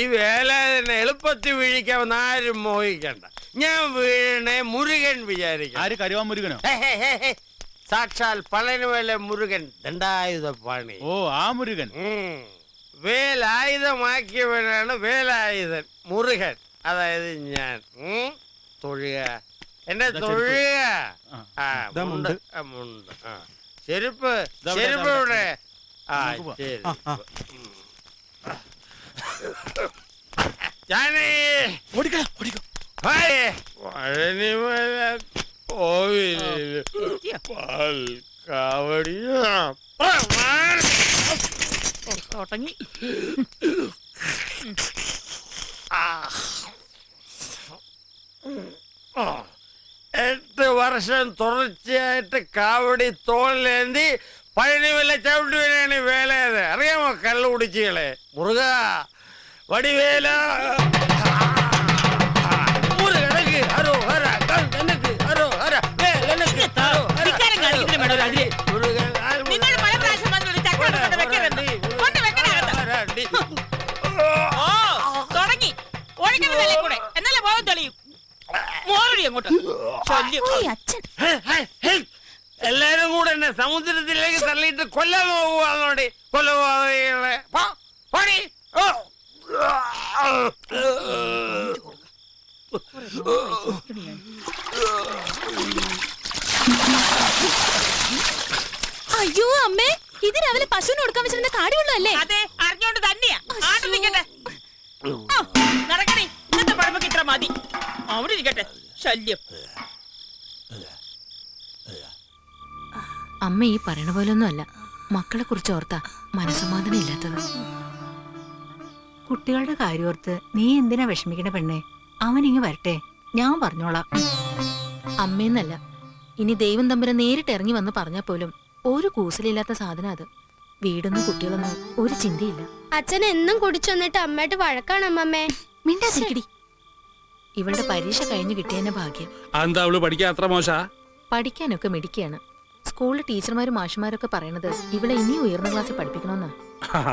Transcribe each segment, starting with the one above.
ഈ വേലാതിനെ എളുപ്പത്തിൽ വീഴിക്കാമെന്ന് ആരും മോഹിക്കണ്ട. ഞാൻ വീഴണേ മുരുകൻ വിചാരിക്കും. ആര് കരുവാ മുരുകനോ? സാക്ഷാൽ പളനിമല മുരുകൻ ദണ്ഡായുധ പാണി. ഓ ആ മുരുകൻ. വേലായുധമാക്കിയവനാണ് വേലായുധൻ മുരുകൻ. അതായത് ഞാൻ തൊഴുക എന്നെ തൊഴുക. മുണ്ട് ചെരുപ്പ് ചെരുപ്പ് ഇവിടെ. പഴനിമല കോവിലില് പാൽ കാവടിയോ തുടങ്ങി. 8 വർഷം തുടർച്ചയായിട്ട് കാവടി തോളിലേന്തി പഴനിമല ചവിട്ടുവനാണ് വേലയത്. അറിയാമോ കള്ളു കുടിച്ചുകളെ? മുറുക വടിവേല എല്ലാരും കൂടെ എന്നെ സമുദ്രത്തിലേക്ക് തള്ളിയിട്ട് കൊല്ലാൻ പോവുകയാണോടി കൊലപാതകളെ. അയ്യോ അമ്മേ, ഇത് രാവിലെ പശുവിന് കൊടുക്കാൻ വെച്ചിരുന്ന കാടിവെള്ളമല്ലേ? അതെ, അറിഞ്ഞോണ്ട് തന്നെയാ. നടക്കണേ, ഇന്നത്തെ പഴമക്ക് ഇത്ര മതി. അവിടെ ഇരിക്കട്ടെ, ശല്യം. അമ്മ ഈ പറയണ പോലൊന്നും അല്ല. മക്കളെ കുറിച്ച് ഓർത്താ മനസ്സമാധാനം ഇല്ലാത്തത്. കുട്ടികളുടെ കാര്യോർത്ത് നീ എന്തിനാ വിഷമിക്കണ പെണ്ണെ? അവനിങ്ങ് വരട്ടെ, ഞാൻ പറഞ്ഞോളാം. അമ്മയെന്നല്ല, ഇനി ദൈവം തമ്പുരാൻ നേരിട്ട് ഇറങ്ങി വന്ന് പറഞ്ഞാൽ പോലും ഒരു കൂസലില്ലാത്ത സാധനം അത്. വീടൊന്നും കുട്ടികളൊന്നും ഒരു ചിന്തയില്ല. അച്ഛൻ എന്നും കുടിച്ചു വന്നിട്ട് അമ്മയായിട്ട് വഴക്കാണ് അമ്മമ്മേ. മിണ്ടാതിരിക്കടി. ഇവളുടെ പരീക്ഷ കഴിഞ്ഞു കിട്ടിയതിന്റെ ഭാഗ്യം. എന്താ അവള് പഠിക്കാൻ അത്ര മോശ? പഠിക്കാനൊക്കെ മിടിക്കുകയാണ്. സ്കൂളിലെ ടീച്ചർമാരും മാഷുമാരൊക്കെ പറയണത് ഇവളെ ഇനി ഉയർന്ന ക്ലാസ്സിൽ പഠിപ്പിക്കണമെന്നാ.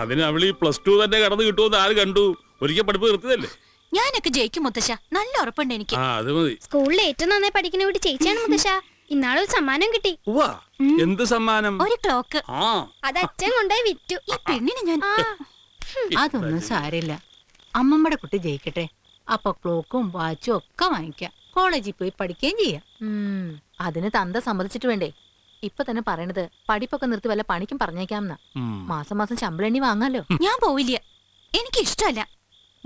അതിന് അവള് +2 തന്നെ കടന്നു കിട്ടുമെന്ന് ആര് കണ്ടു? ഒരിക്കൽ പഠിപ്പ് നിർത്തിയതല്ലേ. ഞാനൊക്കെ ജയിക്കും മുത്തശ്ശ, നല്ല ഉറപ്പുണ്ട് എനിക്ക്. അത് മതി. സ്കൂളിൽ ഏറ്റവും നന്നായി പഠിക്കുന്ന കുട്ടി ചേച്ചിയാണ് മുത്തശ്ശ. ഇന്നാളൊരു സമ്മാനം കിട്ടി. എന്ത് സമ്മാനം? ഒരു ക്ലോക്ക്. അത് അച്ഛൻ കൊണ്ടുപോയി വിറ്റു. ഈ പെണ്ണിനെ ഞാൻ അതൊന്നും സാരില്ല. അമ്മമ്മയുടെ കുട്ടി ജയിക്കട്ടെ, അപ്പൊ ക്ലോക്കും വാച്ചും ഒക്കെ വാങ്ങിക്കാം. കോളേജിൽ പോയി പഠിക്കുകയും ചെയ്യാം. അതിന് തന്ത സമ്മതിച്ചിട്ട് വേണ്ടേ? ഇപ്പൊ തന്നെ പറയണത് പഠിപ്പൊക്കെ നിർത്തി വല്ല പണിക്കും പറഞ്ഞേക്കാമെന്നാ. മാസം മാസം ശമ്പളം എണ്ണി വാങ്ങാലോ. ഞാൻ പോവില്ല, എനിക്ക് ഇഷ്ടമല്ല.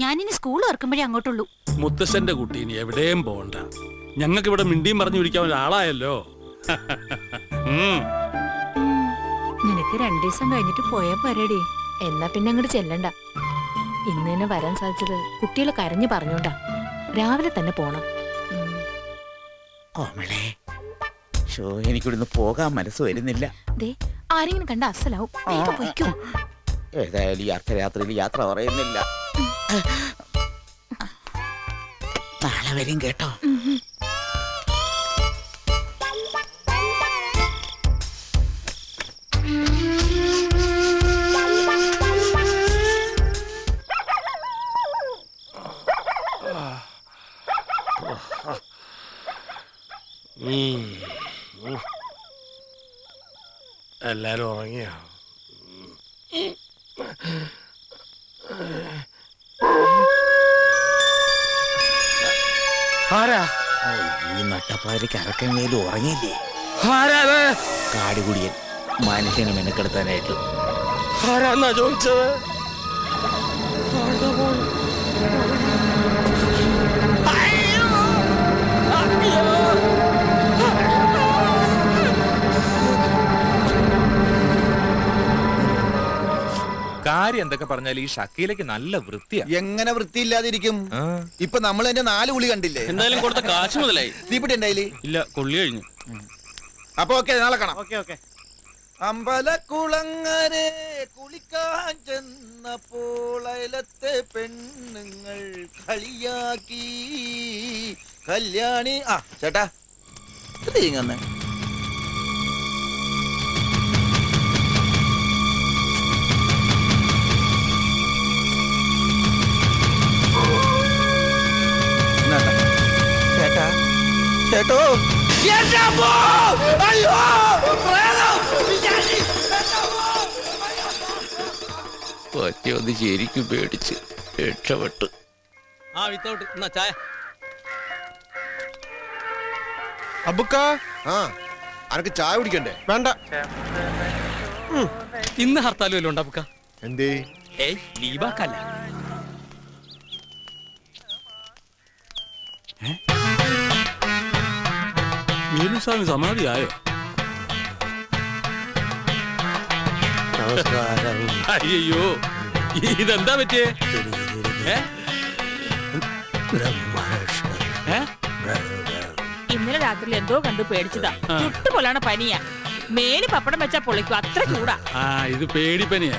ഞാനിനി സ്കൂൾ ഓർക്കുമ്പോഴേ അങ്ങോട്ടുള്ളൂ. മുത്തശ്ശന്റെ കുട്ടി ഇനി എവിടെയും പോകണ്ട. ഞങ്ങൾക്ക് ഇവിടെ മിണ്ടിയും പറഞ്ഞു പിടിക്കാൻ ഒരാളായല്ലോ. നിനക്ക് 2 ദിവസം കഴിഞ്ഞിട്ട് പോയാ പോരേടി. എന്നാ പിന്നെ അങ്ങോട്ട് ചെല്ലണ്ട. ഇന്ന് തന്നെ വരാൻ സാധിച്ചത് കുട്ടികളെ കരഞ്ഞു പറഞ്ഞോണ്ടാ. രാവിലെ തന്നെ പോണം. എനിക്കിവിടുന്ന് പോകാൻ മനസ്സ് വരുന്നില്ല. ആരെങ്കിലും കണ്ട അസലാവും. ഏതായാലും ഈ അർദ്ധരാത്രിയിൽ യാത്ര പറയുന്നില്ല. നാളെ വരും കേട്ടോ. എല്ലാരും ഉറങ്ങിയോ? ആരാ ഈ നട്ടപ്പാതിരിക്ക് അറക്കങ്ങയിലും ഉറങ്ങിയില്ലേ? ആരാത്? കാടുകുടിയൻ മനുഷ്യനെ മെനക്കെടുത്താനായിട്ട്. ആരാന്നാ ചോദിച്ചത്? കാര്യം എന്തൊക്കെ പറഞ്ഞാൽ ഈ ഷക്കീലക്ക് നല്ല വൃത്തിയാ. എങ്ങനെ വൃത്തിയില്ലാതിരിക്കും? ഇപ്പൊ നമ്മൾ എന്റെ 4 കുളി കണ്ടില്ലേ? എന്തായാലും കൊടുത്ത കാശ് മുതലായി. തീപ്പിട്ടി ഉണ്ടായില്ലേ? ഇല്ല, കൊള്ളി കഴിഞ്ഞു. അപ്പൊ ഓക്കെ, നാളെ കാണാം. അമ്പലക്കുളങ്ങരെ കുളിക്കാൻ ചെന്നപ്പോൾ അയലത്തെ പെണ്ണുങ്ങൾ കളിയാക്കി കല്യാണി. ചേട്ടാ തീങ്ങന്നെ കേട്ടോ എന്റെ അമ്മോ! അയ്യോ! പ്രേതം! പിശാചി! ഒറ്റയൊന്ന് ശരിക്കും പേടിച്ച് രക്ഷപ്പെട്ടു. ആ വിത്തൗട്ട് എന്നാ ചായ. അബുക്ക ആ അനക്ക് ചായ കുടിക്കണ്ടേ? വേണ്ട. ഇന്ന് ഹർത്താലും വല്ലതും ഉണ്ടോ അപ്പുക്ക? എന്തേ? ഏയ് ലീവാക്കല്ല. മീനുസ്വാമി സമാധിയായോ? അയ്യോ ഇതെന്താ പറ്റിയേ? ഇന്നലെ രാത്രി എന്തോ കണ്ടു പേടിച്ചതാ. ചുട്ടുപോലാണ് പനിയാ. മേല് പപ്പടം വെച്ചാ പൊളിക്കും, അത്ര ചൂടാ. ആ ഇത് പേടിപ്പനിയാ.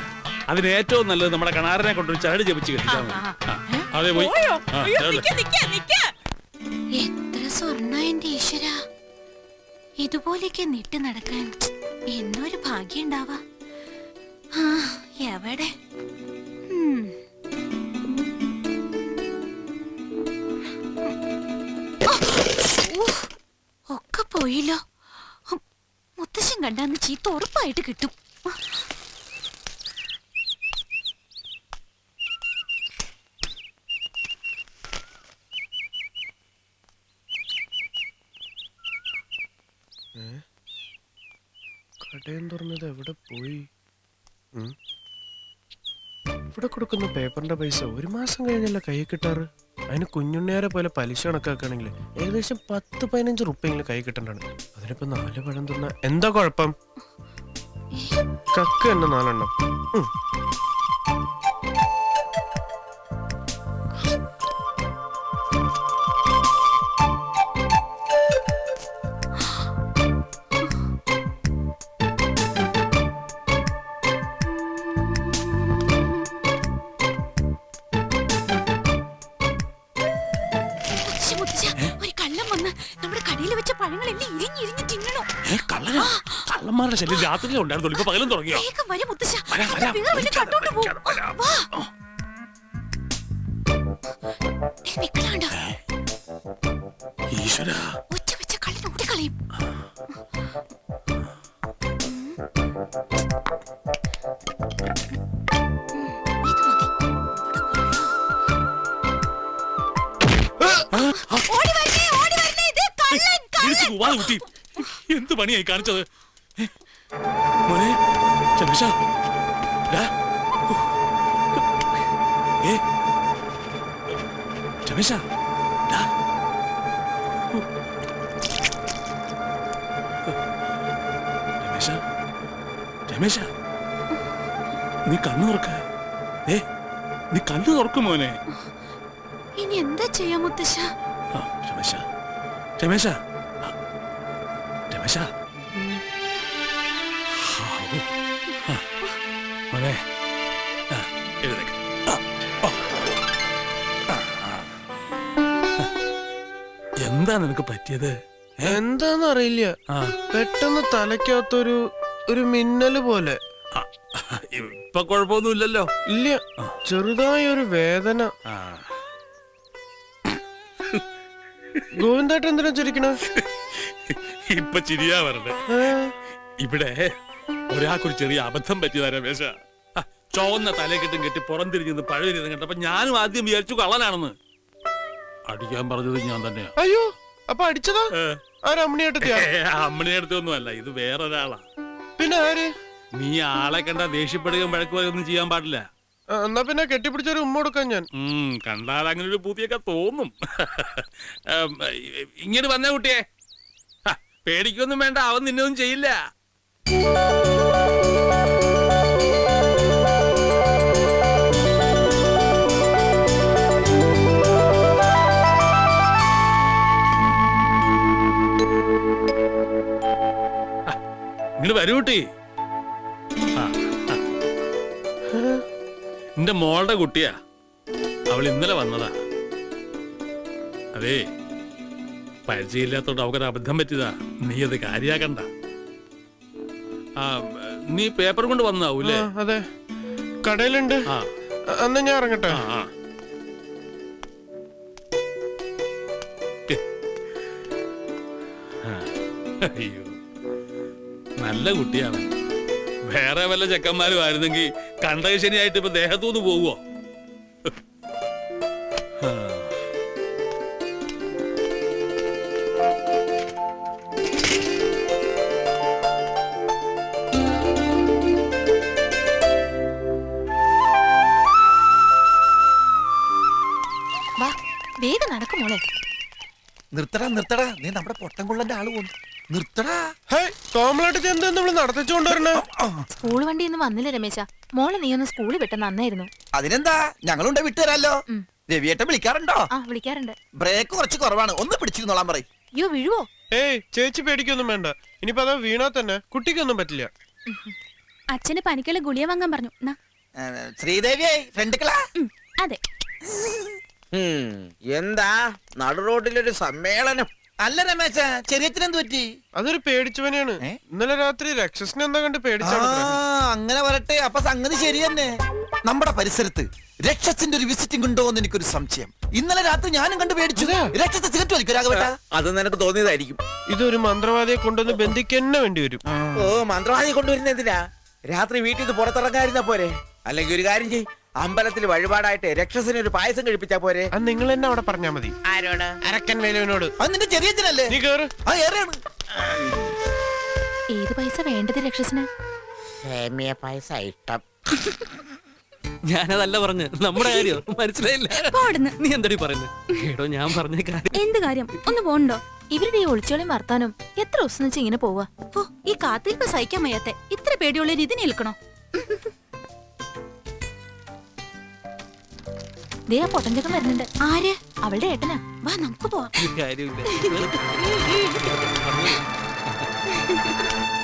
അതിന് ഏറ്റവും നല്ലത് നമ്മുടെ കണാരനെ കൊണ്ടൊരു ചരട് ജപിച്ച് കെട്ടിച്ചാൽ മതി. അതെ പോയി. പോയോ? ആ, അയ്യോ, ചരട്. നിക്ക്, നിക്ക്, നിക്ക്. എത്ര സ്വർണ്ണ എന്റെ ഈശ്വര, ഇതുപോലെയൊക്കെ നിട്ട് നടക്കാൻ എന്നൊരു ഭാഗ്യം ഉണ്ടാവാ. എവിടെ ഒക്കെ പോയില്ലോ. മുത്തശ്ശൻ കണ്ടാന്ന് ചീത്ത ഉറപ്പായിട്ട് കിട്ടും. കടയും തുറന്നത് എവിടെ പോയി? ഇവിടെ കൊടുക്കുന്ന പേപ്പറിന്റെ പൈസ ഒരു മാസം കഴിഞ്ഞല്ല കൈ കിട്ടാറ്. അതിന് കുഞ്ഞുണ്ണിയാരെ പോലെ പലിശ കണക്കാക്കുകയാണെങ്കിൽ ഏകദേശം 10-15 റുപ്യെങ്കിലും കൈ കിട്ടണ്ടാണ്. അതിനിപ്പോ 4 പഴം തിന്ന എന്താ കുഴപ്പം? കക്ക് തന്നെ 4 എണ്ണം. ഒരു കള്ളം വന്ന് നമ്മുടെ കടയിൽ വെച്ച പഴങ്ങളെല്ലാം ഇരിഞ്ഞിരിഞ്ഞ് തിന്നണോ? കള്ളന്മാരുടെ ശല്യം രാത്രിയിലേ ഉണ്ടായിരുന്നുള്ളൂ, ഇപ്പൊ പകലും തുടങ്ങിയോ? വേഗം വരും മുത്തശ്ശ. വരാം, വരാം. കട്ടോട്ട് പോകും. വാ. നിക്കണുണ്ടോ? ഈശ്വരാ, ഒറ്റ വെച്ച കള്ളൻ ഓടിക്കളയും. ഇത് മതി. ഓടി വരണേ, ഓടി വരണേ. ഇത് കള്ളൻ, ഇടിച്ചു കള്ളൻ. പോവാതെ കുട്ടി, എന്ത് പണിയായി കാണിച്ചത്? മോനെ ചന്ദ്രശ, രമേശ, രമേശ, രമേശ, നീ കണ്ണു തുറക്ക. നീ കണ്ണു തുറക്കും മോനെ. ഇനി എന്താ ചെയ്യാ മുത്തശ്ശ? രമേശ, രമേശ, രമേശ, മോനെ എഴുന്നേക്ക്. എന്താ നിനക്ക് പറ്റിയത്? എന്താന്ന് അറിയില്ല, പെട്ടെന്ന് തലയ്ക്കകത്തൊരു മിന്നല് പോലെ. ഇപ്പൊ കുഴപ്പമൊന്നുമില്ലല്ലോ? ഇല്ല, ചെറുതായ ഒരു വേദന. ഗോവിന്ദേട്ടൻ എന്തിനാ ചിരിക്കണ? ഇപ്പൊ ചിരിയാ വരണ്ടേ. ഇവിടെ ഒരാൾക്കൊരു ചെറിയ അബദ്ധം പറ്റിയതാ രമേശ. ചുവന്ന തലക്കെട്ടും കെട്ടി പുറം തിരിഞ്ഞ് പഴയ കണ്ടപ്പോ ഞാനും ആദ്യം വിചാരിച്ചു കള്ളനാണെന്ന്. അടിക്കാൻ പറഞ്ഞത് ഞാൻ തന്നെയാ. അയ്യോ, അപ്പൊ അടിച്ചതാ? അമ്മണിയേട്ടത്തിയാ? അമ്മണിയെടുത്തൊന്നും അല്ല, ഇത് വേറൊരാളാ. പിന്നെ ആര്? നീ ആളെ കണ്ട ദേഷ്യപ്പെടുകയും വഴക്കുകയൊന്നും ചെയ്യാൻ പാടില്ല. എന്നാ പിന്നെ കെട്ടിപ്പിടിച്ചൊരു ഉമ്മ കൊടുക്കാൻ ഞാൻ. കണ്ടാൽ അങ്ങനെ ഒരു പൂതിയൊക്കെ തോന്നും. ഇങ്ങനെ വന്ന കുട്ടിയെ പേടിക്കൊന്നും വേണ്ട, അവൻ നിന്നൊന്നും ചെയ്യില്ല. ഇങ്ങോട്ട് വരൂ കുട്ടി. എന്റെ മോളുടെ കുട്ടിയാ, അവൾ ഇന്നലെ വന്നതാ. അതേ, പരിചയമില്ലാത്തോണ്ട് അവക്കൊരു അബദ്ധം പറ്റിയതാ. നീ അത് കാര്യാക്കണ്ട. നീ പേപ്പർ കൊണ്ട് വന്നാവൂലേ? അതെ, കടയിലുണ്ട്. അന്ന് ഞാൻ ഇറങ്ങട്ടെ. അയ്യോ നല്ല കുട്ടിയാണ്. വേറെ വല്ല ചെക്കന്മാരും ആയിരുന്നെങ്കിൽ കണ്ടകശനിയായിട്ട് ഇപ്പൊ ദേഹത്തുനിന്ന് പോവോ? വാ വേഗം നടക്കും മോളെ. നിർത്തടാ നിർത്തടാ, നീ നമ്മുടെ പൊട്ടൻകുള്ളന്റെ ആള് പോന്നു. നിർത്തടാ. കോമളായിട്ട് എന്താ നമ്മള് നടത്തിച്ചുകൊണ്ടുവരണേ? സ്കൂൾ വണ്ടി ഒന്നും വന്നില്ല രമേശ. മോളെ നീ ഒന്ന് സ്കൂളിൽ വിട്ട നന്നായിരുന്നു. അതിനെന്താ, ഞങ്ങളുണ്ട് വിട്ടുതരാല്ലോ. രവിയേട്ടൻ വിളിക്കാറുണ്ടോ? ആ വിളിക്കാറുണ്ട്. ബ്രേക്ക് കുറച്ച് കുറവാണ്, ഒന്ന് പിടിച്ചിരുന്നോളാൻ പറയും. അയ്യോ വീഴുവോ? ഏയ് ചേച്ചി പേടിക്കൊന്നും വേണ്ട. ഇനിയിപ്പോ അതാ വീണാ തന്നെ കുട്ടിക്കൊന്നും പറ്റില്ല. അച്ഛന് പനിക്കുള്ള ഗുളിയ വാങ്ങാൻ പറഞ്ഞു. നാ. ശ്രീദേവിയെ ഫ്രണ്ടുക്കളാ. അതെ. എന്താ നടു റോഡിലൊരു സമ്മേളനം? അല്ല രമേശ, ചെറിയച്ഛനെന്ത് പറ്റി? അതൊരു പേടിച്ചവനെയാണ്. ഇന്നലെ രാത്രി രക്ഷസിനെ എന്താ കണ്ട് പേടിച്ചാണ്. അങ്ങനെ വരട്ടെ. അപ്പൊ സംഗതി ശരി തന്നെ. നമ്മുടെ പരിസരത്ത് രക്ഷസിന്റെ ഒരു വിസിറ്റിംഗ് ഉണ്ടോ എന്ന് എനിക്കൊരു സംശയം. ഇന്നലെ രാത്രി ഞാനും കണ്ട് പേടിച്ചു. രക്ഷസ് സിഗരറ്റ് വലിക്കും രാഘവേട്ട. അത് നിനക്ക് തോന്നിയതായിരിക്കും. ഇതൊരു മന്ത്രവാദിയെ കൊണ്ടുവന്ന് ബന്ധിക്കന്നെ വേണ്ടി വരും. ഓ, മന്ത്രവാദി കൊണ്ടുവരുന്ന എന്തിനാ? രാത്രി വീട്ടിൽ നിന്ന് പുറത്തിറങ്ങാതിരുന്നാ പോരെ? അല്ലെങ്കിൽ ഒരു കാര്യം ചെയ്, അമ്പലത്തിൽ വഴിപാടായിട്ട് രക്ഷസിന് ഒരു പായസം കഴിപ്പിച്ചാ പോരെ? അത് നിങ്ങൾ തന്നെ അവിടെ പറഞ്ഞാ മതി. ആരോട്? അരക്കൻ വേലുവിനോട്. അത് നിന്റെ ചെറിയച്ഛനല്ലേ? നീ കേറ്. ആ ഏറെയാണ്. ഏത് പൈസ വേണ്ടത് രക്ഷസിന്? സേമിയ പായസം ഇഷ്ടം. ഞാനതല്ല പറഞ്ഞു, നമ്മുടെ കാര്യം മനസ്സിലായില്ല. നീ എന്തടി പറയുന്നത്? എടോ ഞാൻ പറഞ്ഞ കാര്യം. എന്ത് കാര്യം? ഒന്ന് പോണ്ടോ? ഇവരുടെ ഈ ഒളിച്ചോളി വർത്താനം എത്ര ദിവസം വെച്ച് ഇങ്ങനെ പോവാ? ഓ ഈ കാത്തിരിപ്പ് സഹിക്കാൻ വയ്യാത്തെ. ഇത്ര പേടിയുള്ളൊരു ഇതിന് നിൽക്കണോ? ദേ ആ പൊട്ടഞ്ചക്കം വരുന്നുണ്ട്. ആര്? അവളുടെ ഏട്ടനാ. വാ നമുക്ക് പോവാം.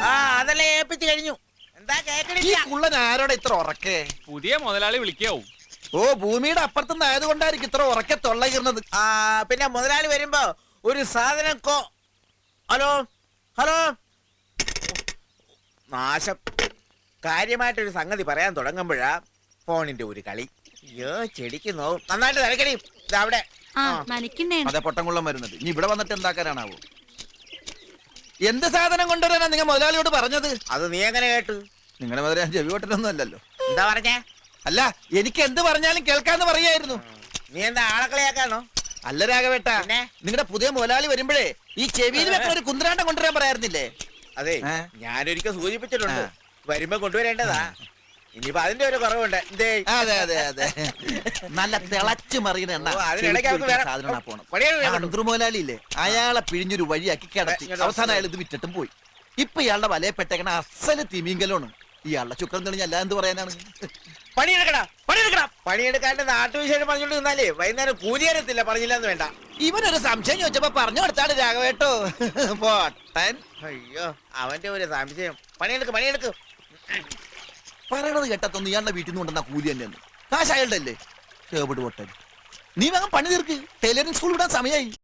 ആ അതെല്ലാം ഏൽപ്പിച്ചു കഴിഞ്ഞു. എന്താ ഈ കേക്കണില്ല? കുള്ളൻ ആരോടെ ഇത്ര ഉറക്കേ? പുതിയ മുതലാളി വിളിക്കാവും. ഓ, ഭൂമിയുടെ അപ്പുറത്തുനിന്ന് ആയതുകൊണ്ടായിരിക്കും ഇത്ര ഉറക്കെ തൊള്ളയിരുന്നത്. ആ പിന്നെ മുതലാളി വരുമ്പോ ഒരു സാധനം ഹലോ ഹലോ. നാശം. കാര്യമായിട്ടൊരു സംഗതി പറയാൻ തുടങ്ങുമ്പോഴാ ഫോണിന്റെ ഒരു കളി. അയ്യോ ചെടിക്ക് നോവും. നന്നായിട്ട് തിരക്കടി. അവിടെ നനയ്ക്കണ്ടേ? അതെ, പൊട്ടൻകുള്ളം വരുന്നത്. ഇനി ഇവിടെ വന്നിട്ട് എന്താക്കാനാണാവോ? എന്ത് സാധനം കൊണ്ടുവരാനാ നിങ്ങൾ മുതലാളിയോട് പറഞ്ഞത്? അത് നീ എങ്ങനെ കേട്ടു? നിങ്ങളുടെ മുതലേ ചെവിവോട്ടനൊന്നും അല്ലല്ലോ. എന്താ പറഞ്ഞേ? അല്ല, എനിക്ക് എന്ത് പറഞ്ഞാലും കേൾക്കാന്ന് പറയായിരുന്നു. നീ എന്താ ആളക്കളിയാക്കാണോ? അല്ല രാഘവേട്ട, പിന്നെ? നിങ്ങളുടെ പുതിയ മുതലാളി വരുമ്പോഴേ ഈ ചെവിയിൽ വെക്കുന്ന ഒരു കുന്ത്രാണ്ടം കൊണ്ടുവരാൻ പറയായിരുന്നില്ലേ? അതെ, ഞാനൊരിക്കൽ സൂചിപ്പിച്ചിട്ടുണ്ട്. വരുമ്പോ കൊണ്ടുവരേണ്ടതാ. ഇനിയിപ്പോ അതിന്റെ ഒരു കുറവുണ്ട്. എന്തേ? അതെ അതെ അതെ, നല്ല തിളച്ചു മറിയുന്ന എണ്ണ. ഓ, അതിനിടയ്ക്ക് നമുക്ക് വേറെ സാധനം പോണം. പണിയാണ് വേണ്ടത്. അന്തർ മുതലാളി ഇല്ലേ, അയാളെ പിഴിഞ്ഞൊരു വഴിയാക്കി കിടത്തി. അവസാനം അയാൾ ഇത് വിറ്റിട്ടും പോയി. ഇപ്പൊ ഇയാളുടെ വലയപ്പെട്ടേക്കണ അസല് തിമിങ്കലാണ്. ഇയാളുടെ ചുക്രം തെളിഞ്ഞ അല്ല എന്ത് പറയാനാണ്? പണിയെടുക്കടാ, പണിയെടുക്കടാ. പണിയെടുക്കാണ്ട് നാട്ടുവിശേഷം പറഞ്ഞോണ്ട് നിന്നാലേ വൈകുന്നേരം കൂലിയാരത്തില്ല. പറഞ്ഞില്ലെന്ന് വേണ്ട. ഇവനൊരു സംശയം ചോദിച്ചപ്പോ പറഞ്ഞു കൊടുത്താണ് രാഘവേട്ടോ. പോട്ടൻ. അയ്യോ, അവന്റെ ഒരു സംശയം. പണിയെടുക്ക്, പണിയെടുക്ക്. പറയണത് കേട്ടത്തൊന്നും ഇയാളുടെ വീട്ടിൽ നിന്ന് കൊണ്ടുവന്ന കൂലി തന്നെയാണ്. കാശ് അയാളുടെ അല്ലേ? ചേവിട് പൊട്ടൻ. നീ വേഗം പണി തീർക്ക്. ടൈലറിംഗ് സ്കൂൾ വിടാൻ സമയമായി.